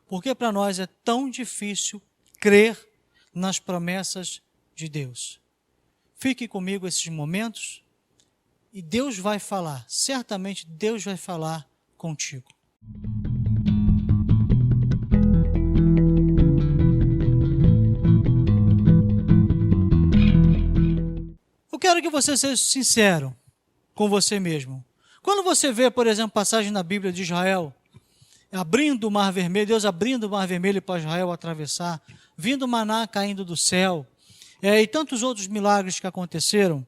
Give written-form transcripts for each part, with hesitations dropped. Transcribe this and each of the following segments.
Por que para nós é tão difícil crer nas promessas de Deus? Fique comigo esses momentos e Deus vai falar, certamente Deus vai falar contigo. Eu quero que você seja sincero com você mesmo. Quando você vê, por exemplo, passagem na Bíblia de Israel, abrindo o Mar Vermelho, Deus abrindo o Mar Vermelho para Israel atravessar, vindo maná caindo do céu, e tantos outros milagres que aconteceram,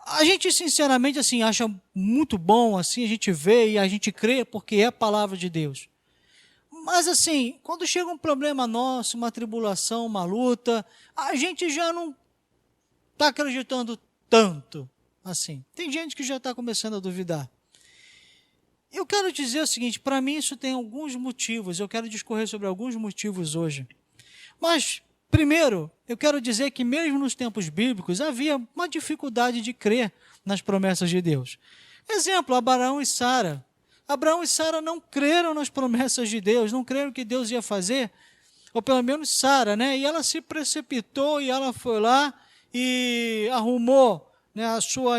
a gente sinceramente assim acha muito bom, assim a gente vê e a gente crê porque é a palavra de Deus. Mas assim, quando chega um problema nosso, uma tribulação, uma luta, a gente já não está acreditando tanto assim. Tem gente que já está começando a duvidar. Eu quero dizer o seguinte, para mim isso tem alguns motivos, eu quero discorrer sobre alguns motivos hoje. Mas, primeiro, eu quero dizer que mesmo nos tempos bíblicos havia uma dificuldade de crer nas promessas de Deus. Exemplo, Abraão e Sara. Abraão e Sara não creram nas promessas de Deus, não creram que Deus ia fazer, ou pelo menos Sara, né? E ela se precipitou e ela foi lá e arrumou, né, a sua,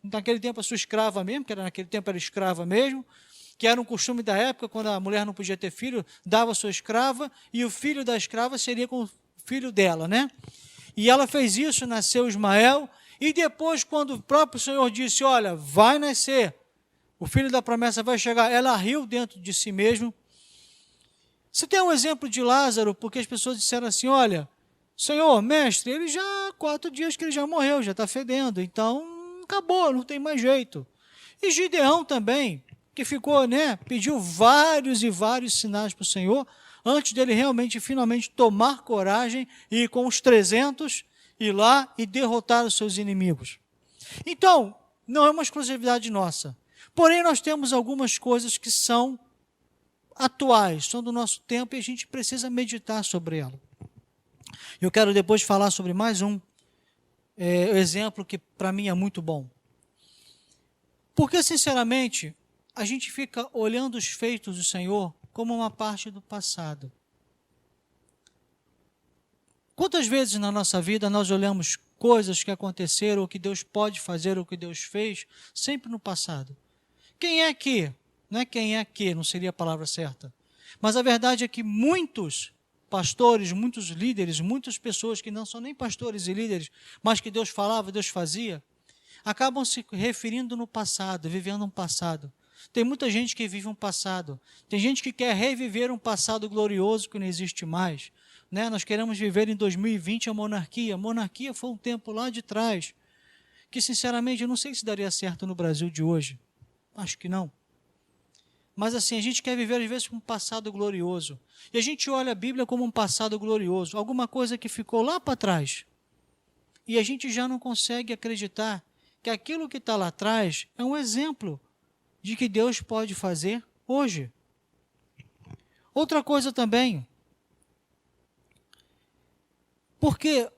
naquele tempo a sua escrava mesmo, que naquele tempo era escrava mesmo, que era um costume da época, quando a mulher não podia ter filho, dava a sua escrava, e o filho da escrava seria com o filho dela, né? E ela fez isso, nasceu Ismael, e depois, quando o próprio Senhor disse, olha, vai nascer, o filho da promessa vai chegar, ela riu dentro de si mesmo. Você tem um exemplo de Lázaro, porque as pessoas disseram assim, olha, Senhor, mestre, ele já há 4 dias que ele já morreu, já está fedendo, então acabou, não tem mais jeito. E Gideão também, que ficou, né, pediu vários e vários sinais para o Senhor, antes dele realmente, finalmente, tomar coragem e ir com os 300 ir lá e derrotar os seus inimigos. Então, não é uma exclusividade nossa. Porém, nós temos algumas coisas que são atuais, são do nosso tempo e a gente precisa meditar sobre ela. Eu quero depois falar sobre mais um exemplo que para mim é muito bom. Porque, sinceramente, a gente fica olhando os feitos do Senhor como uma parte do passado. Quantas vezes na nossa vida nós olhamos coisas que aconteceram, ou que Deus pode fazer, ou que Deus fez, sempre no passado? Quem é que? Não é quem é que, não seria a palavra certa. Mas a verdade é que muitos pastores, muitos líderes, muitas pessoas que não são nem pastores e líderes, mas que Deus falava, Deus fazia, acabam se referindo no passado, vivendo um passado. Tem muita gente que vive um passado. Tem gente que quer reviver um passado glorioso que não existe mais. Né? Nós queremos viver em 2020 a monarquia. A monarquia foi um tempo lá de trás, que sinceramente eu não sei se daria certo no Brasil de hoje. Acho que não. Mas assim, a gente quer viver às vezes um passado glorioso. E a gente olha a Bíblia como um passado glorioso, alguma coisa que ficou lá para trás. E a gente já não consegue acreditar que aquilo que está lá atrás é um exemplo de que Deus pode fazer hoje. Outra coisa também, porque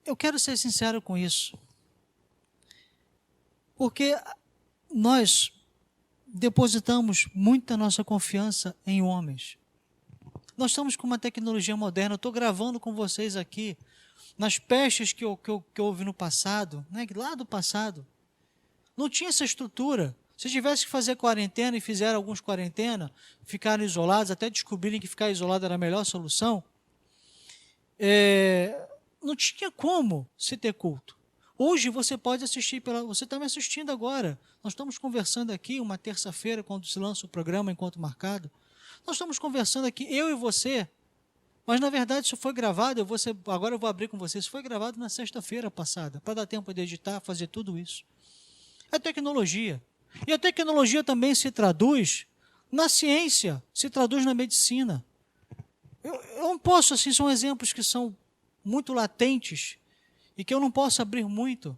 eu quero ser sincero com isso, porque nós depositamos muita nossa confiança em homens. Nós estamos com uma tecnologia moderna, eu estou gravando com vocês aqui, nas pestes que houve no passado, né, lá do passado, não tinha essa estrutura. Se tivesse que fazer quarentena e fizeram alguns quarentena, ficaram isolados, até descobrirem que ficar isolado era a melhor solução, não tinha como se ter culto. Hoje você pode assistir, você está me assistindo agora, nós estamos conversando aqui, uma terça-feira, quando se lança o programa Encontro Marcado, nós estamos conversando aqui, eu e você, mas na verdade isso foi gravado, agora eu vou abrir com você, isso foi gravado na sexta-feira passada, para dar tempo de editar, fazer tudo isso. É tecnologia. E a tecnologia também se traduz na ciência, se traduz na medicina. Eu não posso, assim, são exemplos que são muito latentes e que eu não posso abrir muito.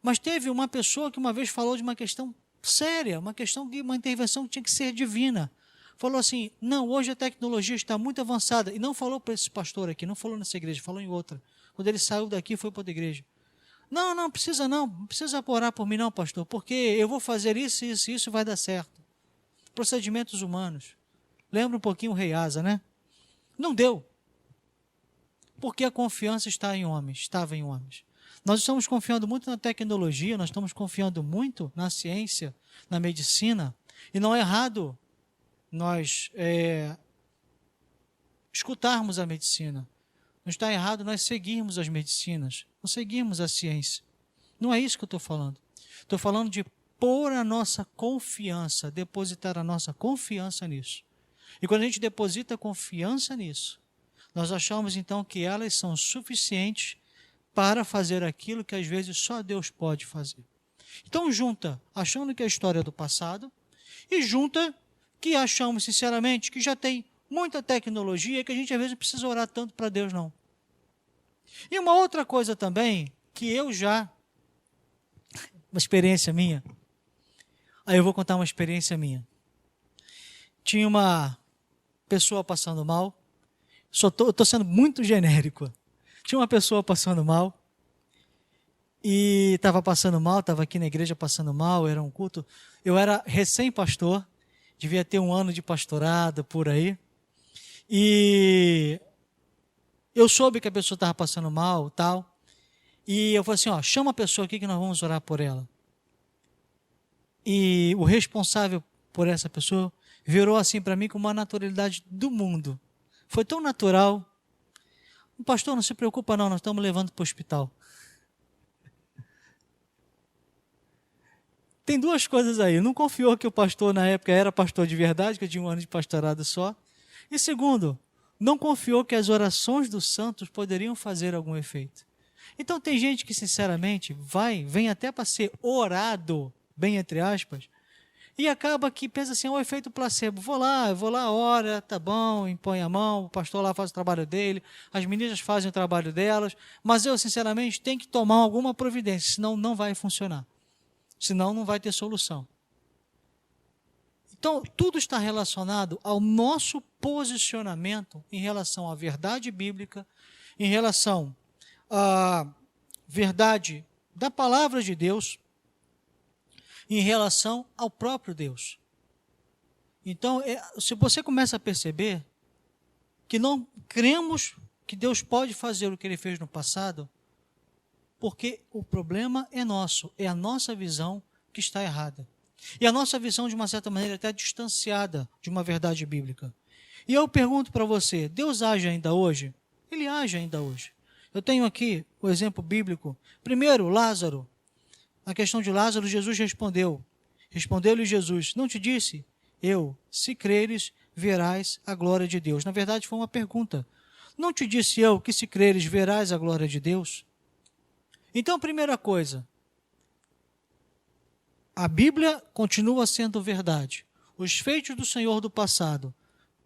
Mas teve uma pessoa que uma vez falou de uma questão séria, uma questão de uma intervenção que tinha que ser divina. Falou assim, não, hoje a tecnologia está muito avançada. E não falou para esse pastor aqui, não falou nessa igreja, falou em outra. Quando ele saiu daqui, foi para outra igreja. Não precisa orar por mim não, pastor, porque eu vou fazer isso, isso, isso vai dar certo. Procedimentos humanos. Lembra um pouquinho o rei Asa, né? Não deu. Porque a confiança estava em homens. Nós estamos confiando muito na tecnologia, nós estamos confiando muito na ciência, na medicina, e não é errado nós escutarmos a medicina. Não está errado nós seguirmos as medicinas, não seguirmos a ciência. Não é isso que eu estou falando. Estou falando de pôr a nossa confiança, depositar a nossa confiança nisso. E quando a gente deposita confiança nisso, nós achamos então que elas são suficientes para fazer aquilo que às vezes só Deus pode fazer. Então junta, achando que é a história do passado, e junta que achamos sinceramente que já tem muita tecnologia, que a gente às vezes não precisa orar tanto para Deus não. E uma outra coisa também, que eu já, uma experiência minha, aí eu vou contar uma experiência minha. Tinha uma pessoa passando mal, estou sendo muito genérico. Tinha uma pessoa passando mal, e estava passando mal, estava aqui na igreja passando mal, era um culto. Eu era recém-pastor, devia ter 1 ano de pastorado por aí, e eu soube que a pessoa estava passando mal, tal, e eu falei assim, chama a pessoa aqui que nós vamos orar por ela. E o responsável por essa pessoa virou assim para mim com uma naturalidade do mundo. Foi tão natural. Pastor, não se preocupa não, nós estamos levando para o hospital. Tem 2 coisas aí. Não confiou que o pastor na época era pastor de verdade, que eu tinha 1 ano de pastorado só. E segundo, não confiou que as orações dos santos poderiam fazer algum efeito. Então tem gente que sinceramente vem até para ser orado, bem entre aspas, e acaba que pensa assim, o efeito placebo, vou lá, ora, tá bom, impõe a mão, o pastor lá faz o trabalho dele, as meninas fazem o trabalho delas, mas eu sinceramente tenho que tomar alguma providência, senão não vai funcionar, senão não vai ter solução. Então, tudo está relacionado ao nosso posicionamento em relação à verdade bíblica, em relação à verdade da palavra de Deus, em relação ao próprio Deus. Então, se você começa a perceber que não cremos que Deus pode fazer o que Ele fez no passado, porque o problema é nosso, é a nossa visão que está errada. E a nossa visão, de uma certa maneira, até distanciada de uma verdade bíblica. E eu pergunto para você, Deus age ainda hoje? Ele age ainda hoje. Eu tenho aqui o exemplo bíblico. Primeiro, Lázaro. Na questão de Lázaro, Jesus respondeu. Respondeu-lhe Jesus, não te disse? Eu, se creres, verás a glória de Deus. Na verdade, foi uma pergunta. Não te disse eu que se creres, verás a glória de Deus? Então, primeira coisa, a Bíblia continua sendo verdade. Os feitos do Senhor do passado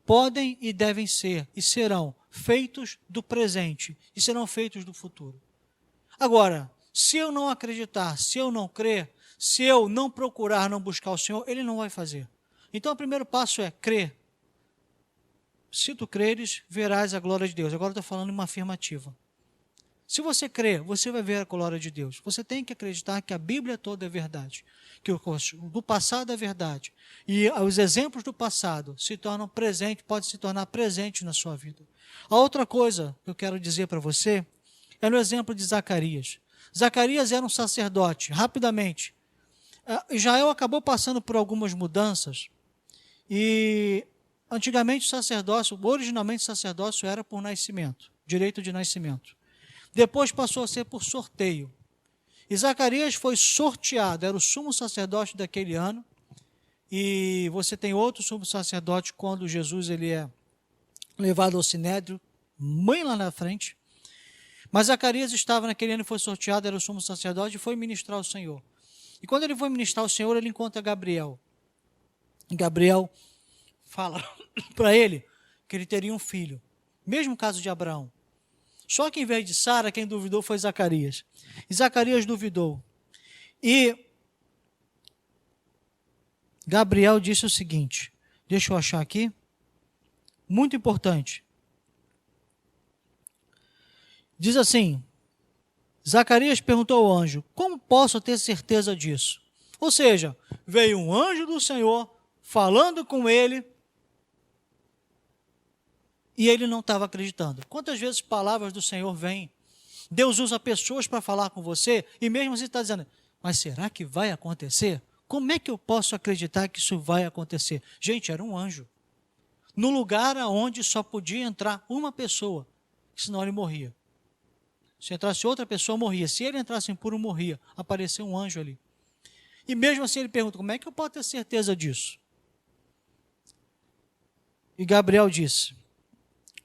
podem e devem ser e serão feitos do presente e serão feitos do futuro. Agora, se eu não acreditar, se eu não crer, se eu não procurar, não buscar o Senhor, Ele não vai fazer. Então, o primeiro passo é crer. Se tu creres, verás a glória de Deus. Agora eu estou falando em uma afirmativa. Se você crer, você vai ver a glória de Deus. Você tem que acreditar que a Bíblia toda é verdade, que o do passado é verdade. E os exemplos do passado se tornam presentes, podem se tornar presentes na sua vida. A outra coisa que eu quero dizer para você é no exemplo de Zacarias. Zacarias era um sacerdote, rapidamente. Israel acabou passando por algumas mudanças e antigamente originalmente o sacerdócio era por nascimento, direito de nascimento. Depois passou a ser por sorteio. E Zacarias foi sorteado, era o sumo sacerdote daquele ano. E você tem outro sumo sacerdote quando Jesus ele é levado ao sinédrio, bem lá na frente. Mas Zacarias estava naquele ano e foi sorteado, era o sumo sacerdote e foi ministrar ao Senhor. E quando ele foi ministrar ao Senhor, ele encontra Gabriel. E Gabriel fala para ele que ele teria um filho. Mesmo caso de Abraão. Só que em vez de Sara, quem duvidou foi Zacarias. E Zacarias duvidou. E Gabriel disse o seguinte, deixa eu achar aqui, muito importante. Diz assim, Zacarias perguntou ao anjo, como posso ter certeza disso? Ou seja, veio um anjo do Senhor falando com ele E ele não estava acreditando. Quantas vezes palavras do Senhor vêm? Deus usa pessoas para falar com você e mesmo assim está dizendo, mas será que vai acontecer? Como é que eu posso acreditar que isso vai acontecer? Gente, era um anjo. No lugar onde só podia entrar uma pessoa, senão ele morria. Se entrasse outra pessoa, morria. Se ele entrasse impuro, morria. Apareceu um anjo ali. E mesmo assim ele pergunta, como é que eu posso ter certeza disso? E Gabriel disse,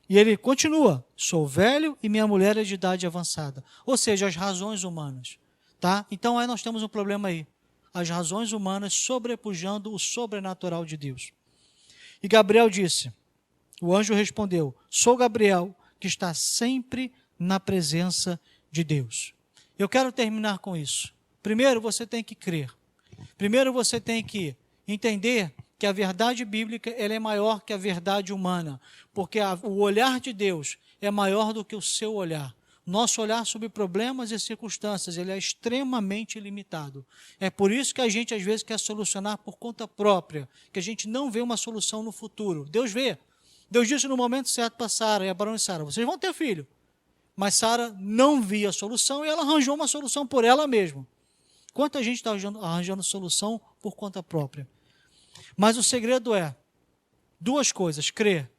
e ele continua, sou velho e minha mulher é de idade avançada. Ou seja, as razões humanas. Tá? Então aí nós temos um problema aí. As razões humanas sobrepujando o sobrenatural de Deus. E Gabriel disse, o anjo respondeu, sou Gabriel, que está sempre na presença de Deus. Eu quero terminar com isso. Primeiro você tem que crer. Primeiro você tem que entender que a verdade bíblica ela é maior que a verdade humana, porque o olhar de Deus é maior do que o seu olhar. Nosso olhar sobre problemas e circunstâncias, ele é extremamente limitado. É por isso que a gente às vezes quer solucionar por conta própria, que a gente não vê uma solução no futuro. Deus vê. Deus disse no momento certo para Sara e Abraão e Sara, vocês vão ter filho. Mas Sara não via a solução e ela arranjou uma solução por ela mesma. Quanta gente está arranjando solução por conta própria? Mas o segredo é duas coisas, crer.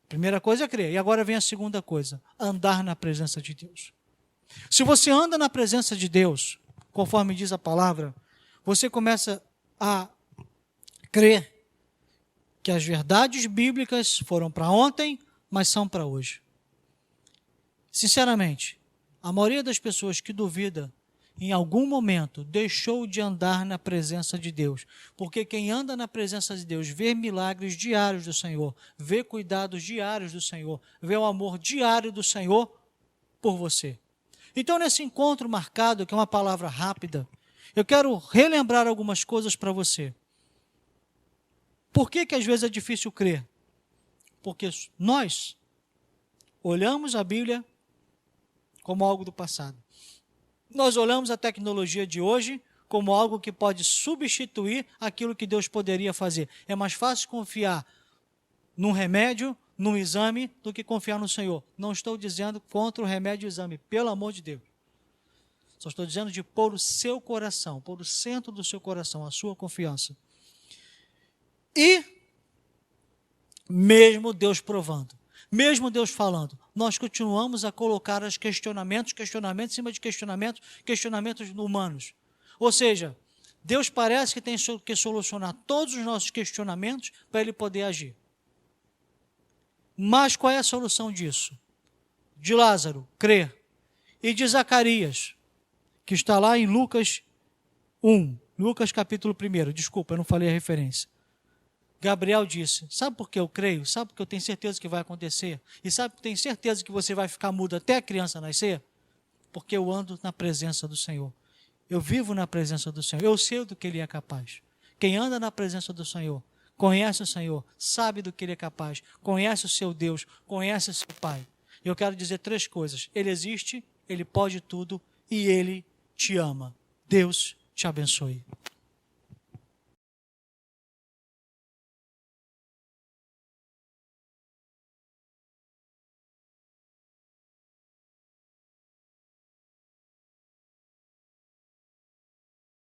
Primeira coisa é crer. E agora vem a segunda coisa, andar na presença de Deus. Se você anda na presença de Deus, conforme diz a palavra, você começa a crer que as verdades bíblicas foram para ontem, mas são para hoje. Sinceramente, a maioria das pessoas que duvida em algum momento deixou de andar na presença de Deus, porque quem anda na presença de Deus vê milagres diários do Senhor, vê cuidados diários do Senhor, vê o amor diário do Senhor por você. Então nesse encontro marcado, que é uma palavra rápida, eu quero relembrar algumas coisas para você. Por que às vezes é difícil crer? Porque nós olhamos a Bíblia como algo do passado. Nós olhamos a tecnologia de hoje como algo que pode substituir aquilo que Deus poderia fazer. É mais fácil confiar num remédio, num exame, do que confiar no Senhor. Não estou dizendo contra o remédio e o exame, pelo amor de Deus. Só estou dizendo de pôr o seu coração, pôr o centro do seu coração, a sua confiança. E, mesmo Deus provando, mesmo Deus falando, nós continuamos a colocar os questionamentos em cima de questionamentos humanos. Ou seja, Deus parece que tem que solucionar todos os nossos questionamentos para Ele poder agir. Mas qual é a solução disso? De Lázaro, crer. E de Zacarias, que está lá em Lucas 1, Lucas capítulo 1, desculpa, eu não falei a referência. Gabriel disse, sabe por que eu creio? Sabe por que eu tenho certeza que vai acontecer? E sabe por que eu tenho certeza que você vai ficar mudo até a criança nascer? Porque eu ando na presença do Senhor. Eu vivo na presença do Senhor. Eu sei do que Ele é capaz. Quem anda na presença do Senhor, conhece o Senhor, sabe do que Ele é capaz, conhece o seu Deus, conhece o seu Pai. Eu quero dizer 3 coisas. Ele existe, Ele pode tudo e Ele te ama. Deus te abençoe.